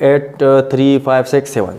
8 3 5 6 7۔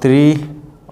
3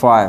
5۔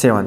7۔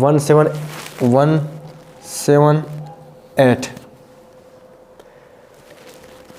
1 7 1 7 8۔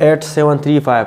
8 7 3 5۔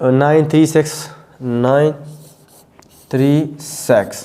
9 3 6 9 3 6۔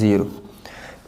0۔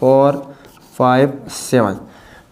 4 5 7۔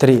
3۔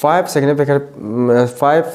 5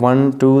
1 2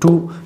2،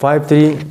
5 3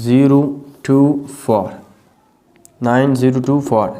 0 2 4، 9 0 2 4۔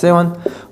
7،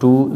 2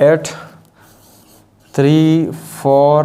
8 3 4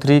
3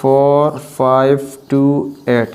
4 5 2 8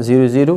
0 0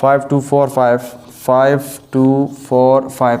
5 2 4 5 5 2 4 5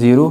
0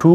2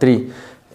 3۔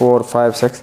4 5 6